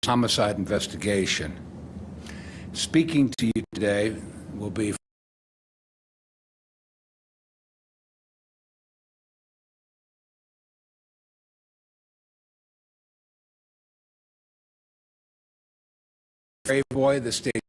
homicide investigation. Speaking to you today will be Boy, the state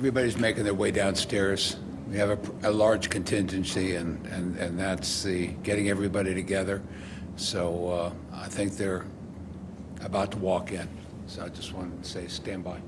everybody's making their way downstairs. We have a large contingency, and that's getting everybody together. So I think they're about to walk in. So I just wanted to say stand by.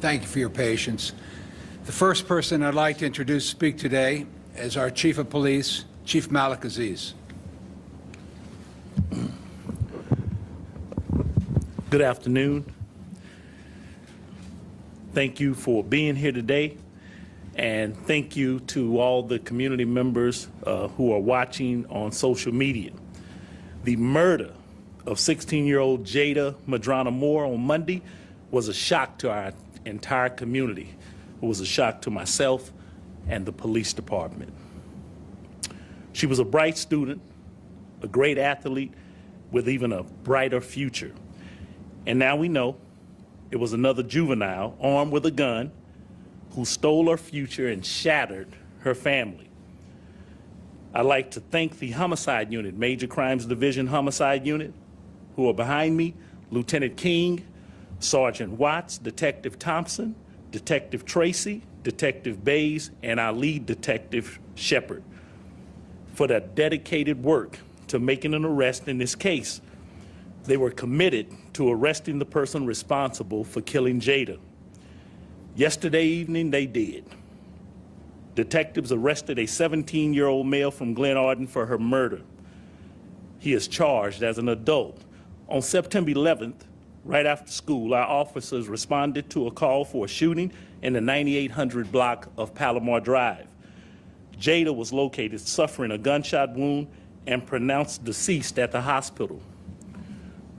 Thank you for your patience. The first person I'd like to introduce to speak today is our Chief of Police, Chief Malik Aziz. Good afternoon. Thank you for being here today, and thank you to all the community members who are watching on social media. The murder of 16-year-old Jada Madrana Moore on Monday was a shock to our entire community. It was a shock to myself and the police department. She was a bright student, a great athlete with even a brighter future. And now we know it was another juvenile armed with a gun who stole her future and shattered her family. I'd like to thank the Homicide Unit, Major Crimes Division Homicide Unit, who are behind me, Lieutenant King, Sergeant Watts, Detective Thompson, Detective Tracy, Detective Bays, and our lead detective, Shepard, for their dedicated work to making an arrest in this case. They were committed to arresting the person responsible for killing Jada. Yesterday evening, they did. Detectives arrested a 17-year-old male from Glen Arden for her murder. He is charged as an adult. On September 11th, right after school, our officers responded to a call for a shooting in the 9800 block of Palomar Drive. Jada was located suffering a gunshot wound and pronounced deceased at the hospital.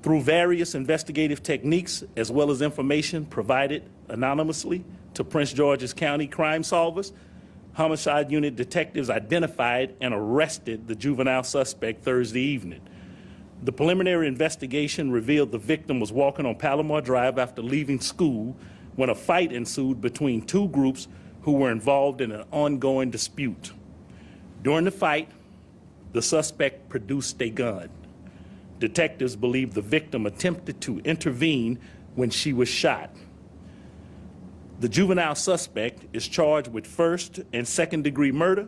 Through various investigative techniques, as well as information provided anonymously to Prince George's County crime solvers, homicide unit detectives identified and arrested the juvenile suspect Thursday evening. The preliminary investigation revealed the victim was walking on Palomar Drive after leaving school when a fight ensued between two groups who were involved in an ongoing dispute. During the fight, the suspect produced a gun. Detectives believe the victim attempted to intervene when she was shot. The juvenile suspect is charged with first and second degree murder,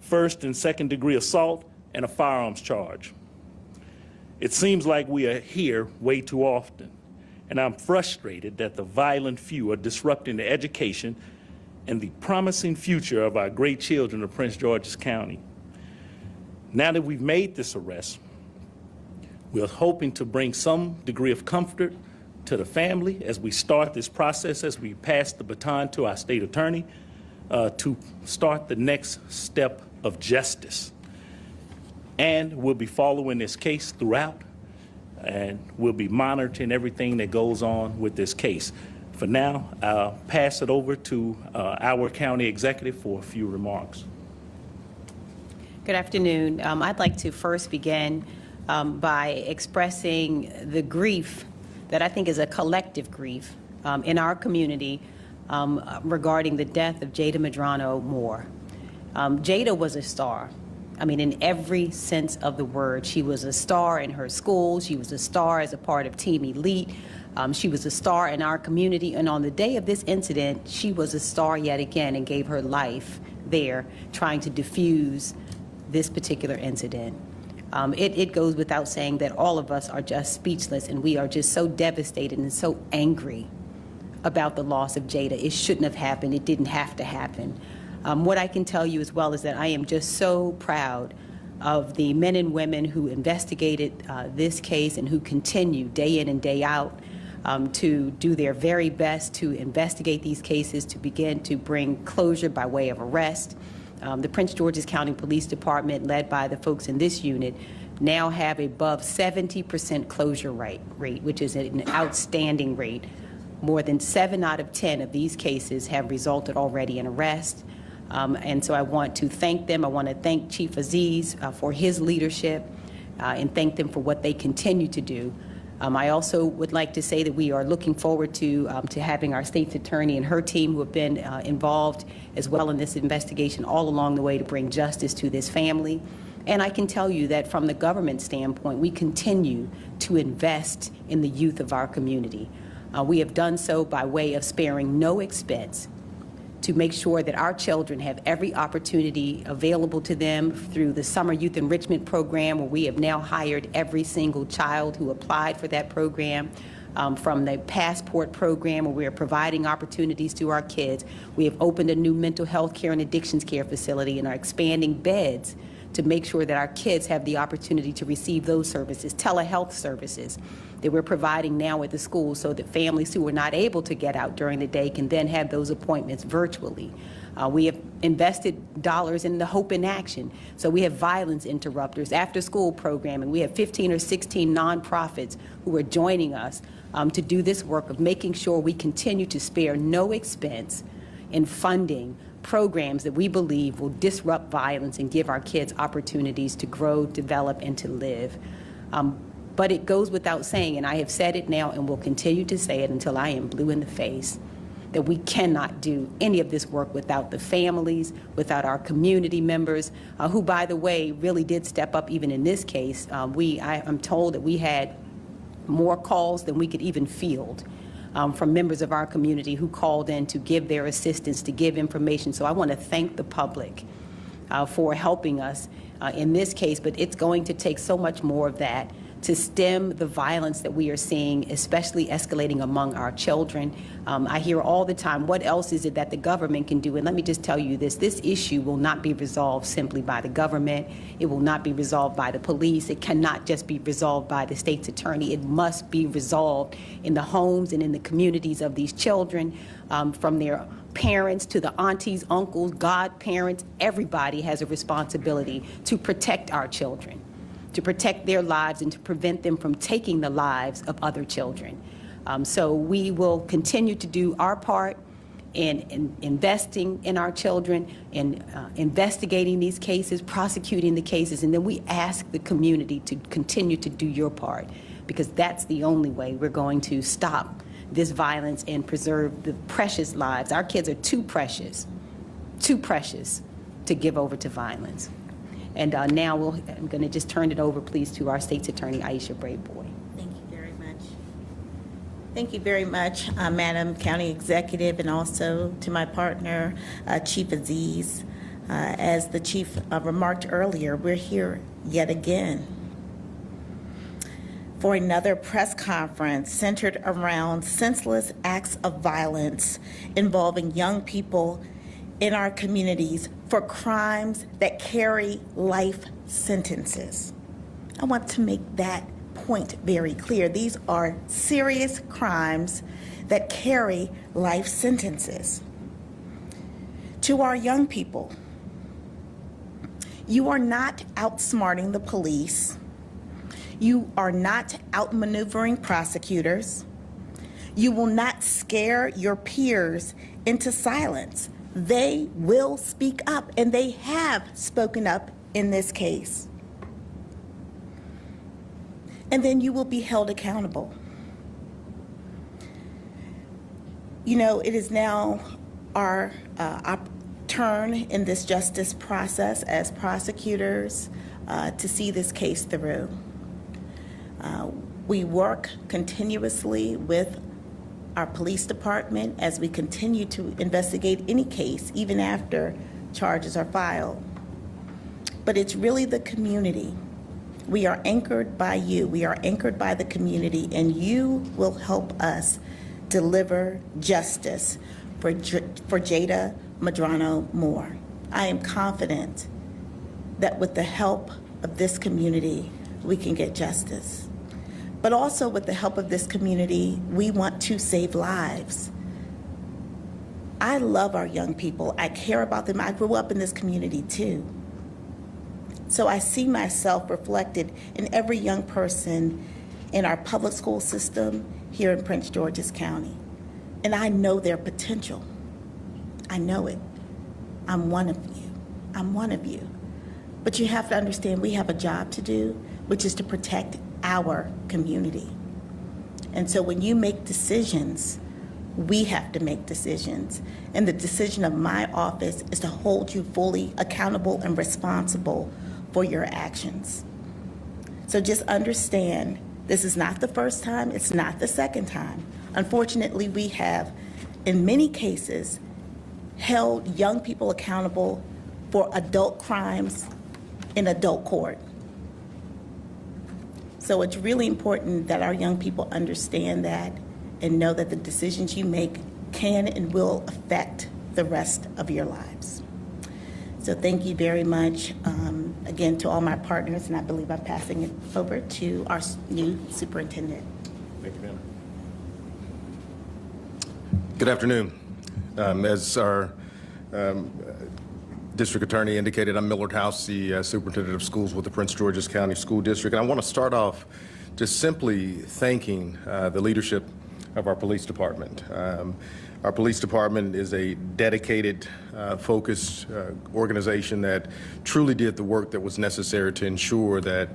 first and second degree assault, and a firearms charge. It seems like we are here way too often, and I'm frustrated that the violent few are disrupting the education and the promising future of our great children of Prince George's County. Now that we've made this arrest, we're hoping to bring some degree of comfort to the family as we start this process, as we pass the baton to our state attorney to start the next step of justice. And we'll be following this case throughout, and we'll be monitoring everything that goes on with this case. For now, I'll pass it over to our county executive for a few remarks. Good afternoon. I'd like to first begin by expressing the grief that I think is a collective grief in our community regarding the death of Jada Medrano Moore. Jada was a star. I mean, in every sense of the word. She was a star in her school. She was a star as a part of Team Elite. She was a star in our community. And on the day of this incident, she was a star yet again and gave her life there trying to defuse this particular incident. It goes without saying that all of us are just speechless, and we are just so devastated and so angry about the loss of Jada. It shouldn't have happened. It didn't have to happen. What I can tell you as well is that I am just so proud of the men and women who investigated this case and who continue day in and day out to do their very best to investigate these cases, to begin to bring closure by way of arrest. The Prince George's County Police Department, led by the folks in this unit, now have above 70% closure rate, which is an outstanding rate. More than 7 out of 10 of these cases have resulted already in arrest. And so I want to thank them. I want to thank Chief Aziz for his leadership and thank them for what they continue to do. I also would like to say that we are looking forward to having our state's attorney and her team, who have been involved as well in this investigation all along the way, to bring justice to this family. And I can tell you that from the government standpoint, we continue to invest in the youth of our community. We have done so by way of sparing no expense to make sure that our children have every opportunity available to them through the Summer Youth Enrichment Program, where we have now hired every single child who applied for that program. From the Passport program, where we are providing opportunities to our kids. We have opened a new mental health care and addictions care facility and are expanding beds to make sure that our kids have the opportunity to receive those services, telehealth services that we're providing now at the school, so that families who are not able to get out during the day can then have those appointments virtually. We have invested dollars in the Hope in Action. So we have violence interrupters, after school programming. We have 15 or 16 nonprofits who are joining us to do this work of making sure we continue to spare no expense in funding programs that we believe will disrupt violence and give our kids opportunities to grow, develop, and to live. But it goes without saying, and I have said it now and will continue to say it until I am blue in the face, that we cannot do any of this work without the families, without our community members, who, by the way, really did step up even in this case. I'm told that we had more calls than we could even field from members of our community who called in to give their assistance, to give information. So I want to thank the public for helping us in this case, but it's going to take so much more of that to stem the violence that we are seeing, especially escalating among our children. I hear all the time, what else is it that the government can do? And let me just tell you this issue will not be resolved simply by the government. It will not be resolved by the police. It cannot just be resolved by the state's attorney. It must be resolved in the homes and in the communities of these children, from their parents to the aunties, uncles, godparents. Everybody has a responsibility to protect our children, to protect their lives and to prevent them from taking the lives of other children. So we will continue to do our part in investing in our children, in investigating these cases, prosecuting the cases, and then we ask the community to continue to do your part, because that's the only way we're going to stop this violence and preserve the precious lives. Our kids are too precious to give over to violence. And now I'm going to just turn it over, please, to our state's attorney, Aisha Brayboy. Thank you very much. Thank you very much, Madam County Executive, and also to my partner, Chief Aziz. As the Chief remarked earlier, we're here yet again for another press conference centered around senseless acts of violence involving young people in our communities for crimes that carry life sentences. I want to make that point very clear. These are serious crimes that carry life sentences. To our young people, you are not outsmarting the police. You are not outmaneuvering prosecutors. You will not scare your peers into silence. They will speak up, and they have spoken up in this case. And then you will be held accountable. You know, it is now our turn in this justice process as prosecutors to see this case through. We work continuously with our police department as we continue to investigate any case, even after charges are filed. But it's really the community. We are anchored by you. We are anchored by the community, and you will help us deliver justice for Jada Medrano Moore. I am confident that with the help of this community, we can get justice. But also with the help of this community, we want to save lives. I love our young people. I care about them. I grew up in this community too. So I see myself reflected in every young person in our public school system here in Prince George's County. And I know their potential. I know it. I'm one of you. I'm one of you. But you have to understand we have a job to do, which is to protect our community. And so when you make decisions, we have to make decisions. And the decision of my office is to hold you fully accountable and responsible for your actions. So just understand, this is not the first time, it's not the second time. Unfortunately, we have, in many cases, held young people accountable for adult crimes in adult court. So it's really important that our young people understand that and know that the decisions you make can and will affect the rest of your lives. So thank you very much, again, to all my partners, and I believe I'm passing it over to our new superintendent. Thank you, ma'am. Good afternoon. As our district attorney indicated, I'm Millard House, the superintendent of schools with the Prince George's County School District. And I want to start off just simply thanking the leadership of our police department. Our police department is a dedicated, focused organization that truly did the work that was necessary to ensure that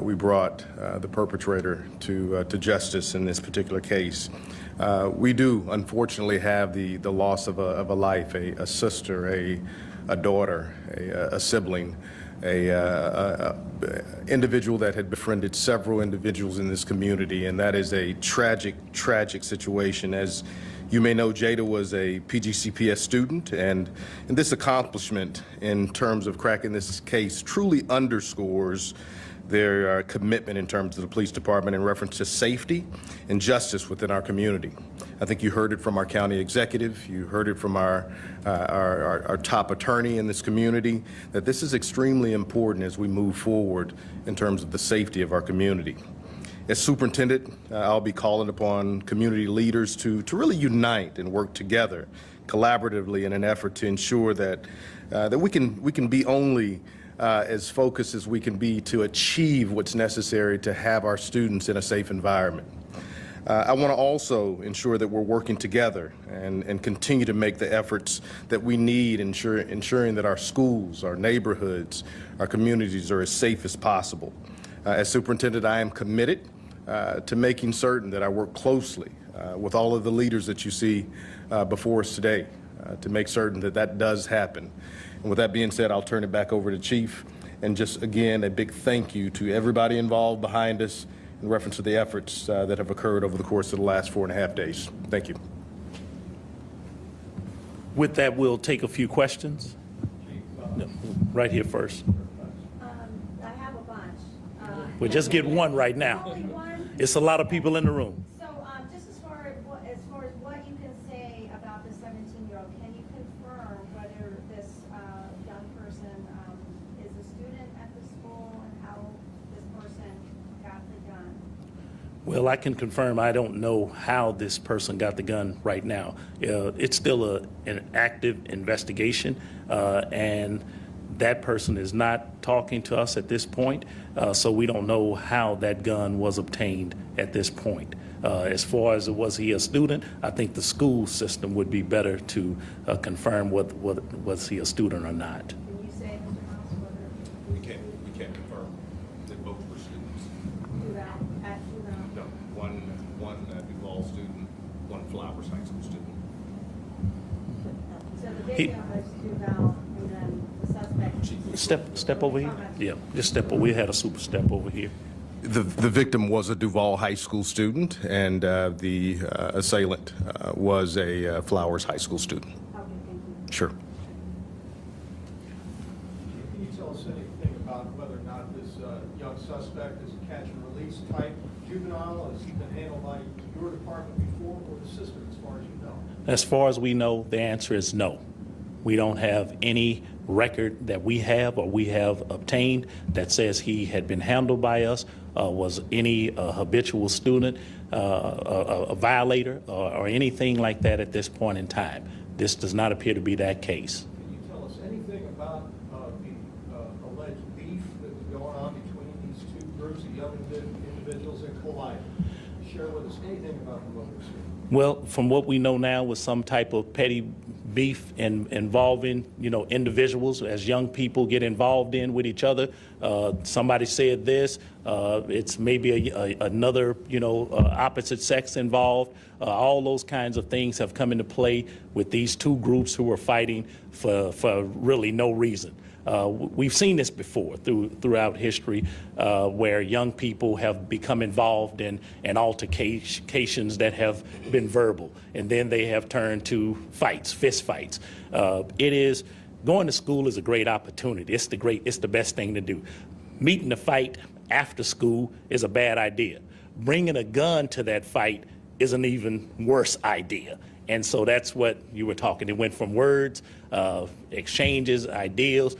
we brought the perpetrator to justice in this particular case. We do, unfortunately, have the loss of a life, a sister, a daughter, a sibling, a individual that had befriended several individuals in this community, and that is a tragic, tragic situation. As you may know, Jada was a PGCPS student, and this accomplishment in terms of cracking this case truly underscores their commitment in terms of the police department in reference to safety and justice within our community. I think you heard it from our county executive, you heard it from our top attorney in this community, that this is extremely important as we move forward in terms of the safety of our community. As superintendent, I'll be calling upon community leaders to really unite and work together collaboratively in an effort to ensure that we can be only as focused as we can be to achieve what's necessary to have our students in a safe environment. I want to also ensure that we're working together and continue to make the efforts that we need, ensuring that our schools, our neighborhoods, our communities are as safe as possible. As superintendent, I am committed to making certain that I work closely with all of the leaders that you see before us today to make certain that that does happen. And with that being said, I'll turn it back over to Chief. And just again, a big thank you to everybody involved behind us in reference to the efforts that have occurred over the course of the last 4.5 days. Thank you. With that, we'll take a few questions. No, right here first. I have a bunch. We'll just get one right now. Only one? It's a lot of people in the room. So, just as far as what you can say about the 17-year-old, can you confirm whether this young person is a student at the school and how this person got the gun? Well, I can confirm I don't know how this person got the gun right now. It's still an active investigation, and that person is not talking to us at this point, so we don't know how that gun was obtained at this point. As far as was he a student, I think the school system would be better to confirm was he a student or not. Can you say, Mr. House, whether We can't confirm that both were students. DuVal at DuVal? No, one DuVal student, one Flowers High School student. So the victim is DuVal, and then the suspect. Step over here. Yeah, just step over. We had a super step over here. The victim was a DuVal High School student, and the assailant was a Flowers High School student. Okay, thank you. Sure. Can you tell us anything about whether or not this young suspect is a catch and release type juvenile? Has he been handled by your department before or the system, as far as you know? As far as we know, the answer is no. We don't have any record that we have or we have obtained that says he had been handled by us, was any habitual student, a violator, or anything like that at this point in time. This does not appear to be that case. Can you tell us anything about the alleged beef that was going on between these two groups of young individuals in Collider? Share with us anything about the motives here. Well, from what we know now, was some type of petty beef involving, individuals as young people get involved in with each other. Somebody said this. It's maybe another, opposite sex involved. All those kinds of things have come into play with these two groups who are fighting for really no reason. We've seen this before throughout history, where young people have become involved in altercations that have been verbal, and then they have turned to fights, fist fights. Going to school is a great opportunity. It's the best thing to do. Meeting the fight after school is a bad idea. Bringing a gun to that fight is an even worse idea. And so that's what you were talking. It went from words, exchanges, ideals,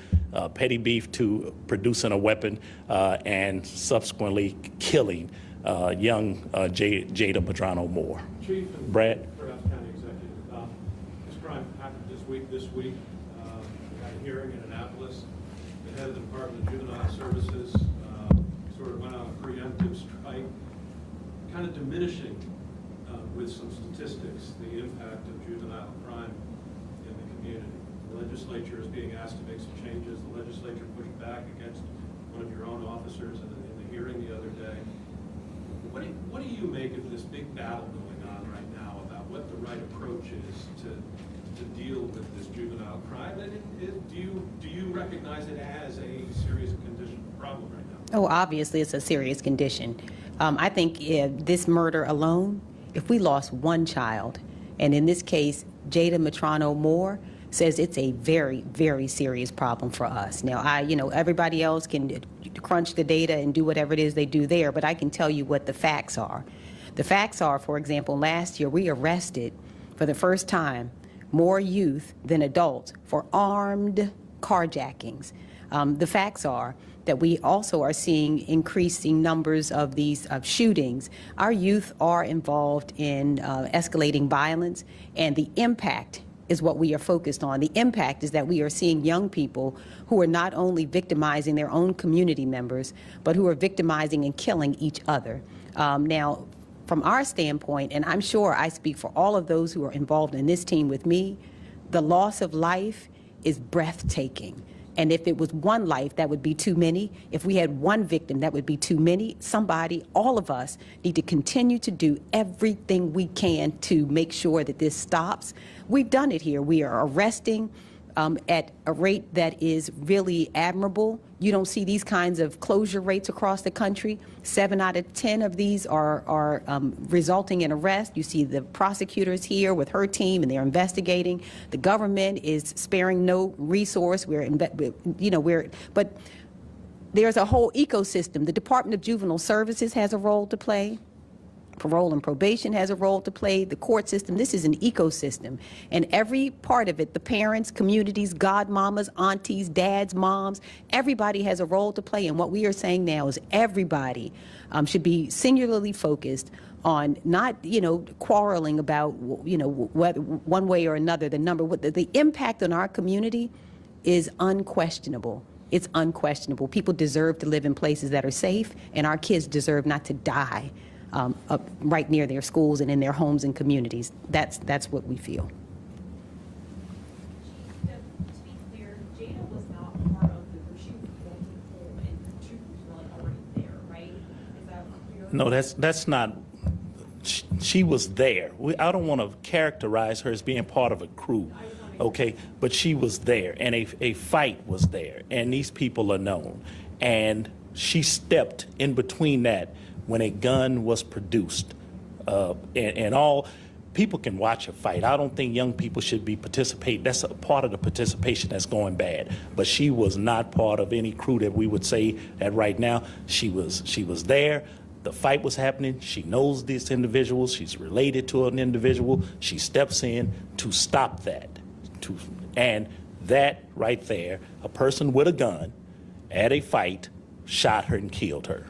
petty beef to producing a weapon and subsequently killing young Jada Medrano Moore. Chief and Brad? Fairhouse County Executive. This crime happened this week. We had a hearing in Annapolis. The head of the Department of Juvenile Services sort of went on a preemptive strike, kind of diminishing with some statistics the impact of juvenile crime in the community. The legislature is being asked to make some changes. The legislature pushed back against one of your own officers in the hearing the other day. What do you make of this big battle going on right now about what the right approach is to deal with this juvenile crime? And do you recognize it as a serious condition problem right now? Oh, obviously, it's a serious condition. I think this murder alone, if we lost one child, and in this case, Jada Medrano Moore, says it's a very, very serious problem for us. Now, everybody else can crunch the data and do whatever it is they do there, but I can tell you what the facts are. The facts are, for example, last year we arrested for the first time more youth than adults for armed carjackings. The facts are that we also are seeing increasing numbers of these shootings. Our youth are involved in escalating violence, and the impact is what we are focused on. The impact is that we are seeing young people who are not only victimizing their own community members, but who are victimizing and killing each other. Now, from our standpoint, and I'm sure I speak for all of those who are involved in this team with me, the loss of life is breathtaking. And if it was one life, that would be too many. If we had one victim, that would be too many. Somebody, all of us, need to continue to do everything we can to make sure that this stops. We've done it here. We are arresting at a rate that is really admirable. You don't see these kinds of closure rates across the country. 7 out of 10 of these are resulting in arrest. You see the prosecutors here with her team, and they're investigating. The government is sparing no resource. But there's a whole ecosystem. The Department of Juvenile Services has a role to play. Parole and probation has a role to play, the court system. This is an ecosystem. And every part of it, the parents, communities, godmamas, aunties, dads, moms, everybody has a role to play. And what we are saying now is everybody should be singularly focused on not, quarreling about, whether one way or another, the number. The impact on our community is unquestionable. It's unquestionable. People deserve to live in places that are safe, and our kids deserve not to die up right near their schools and in their homes and communities. That's what we feel. To be clear, Jada was not part of the group. She was going to the pool, and the troop was really already there, right? Is that clear? No, that's not. She was there. I don't want to characterize her as being part of a crew, okay? But she was there, and a fight was there, and these people are known. And she stepped in between that when a gun was produced. And all people can watch a fight. I don't think young people should be participating. That's a part of the participation that's going bad. But she was not part of any crew that we would say that right now. She was there. The fight was happening. She knows these individuals. She's related to an individual. She steps in to stop that. And that right there, a person with a gun at a fight shot her and killed her.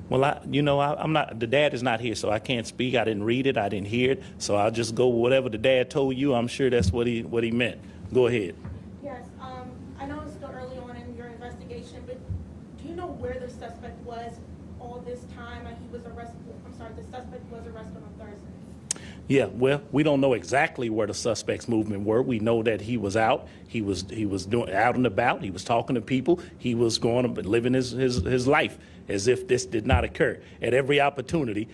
Well, I'm not. The dad is not here, so I can't speak. I didn't read it. I didn't hear it. So I'll just go with whatever the dad told you. I'm sure that's what he meant. Go ahead. Yes. I know it's still early on in your investigation, but do you know where the suspect was all this time? He was arrested. I'm sorry. The suspect was arrested on Thursday. Yeah, well, we don't know exactly where the suspect's movement were. We know that he was out. He was doing out and about. He was talking to people. He was going to living his life as if this did not occur. At every opportunity,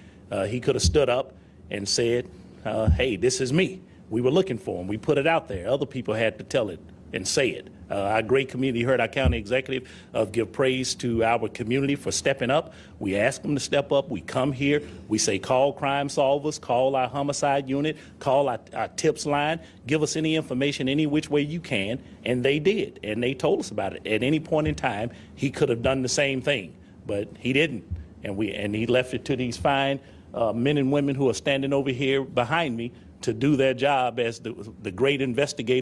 he could have stood up and said, hey, this is me. We were looking for him. We put it out there. Other people had to tell it and say it. Our great community heard our county executive give praise to our community for stepping up. We ask them to step up. We come here. We say call Crime Solvers, call our homicide unit, call our tips line, give us any information any which way you can. And they did. And they told us about it. At any point in time, he could have done the same thing, but he didn't. And he left it to these fine men and women who are standing over here behind me to do their job as the great investigator.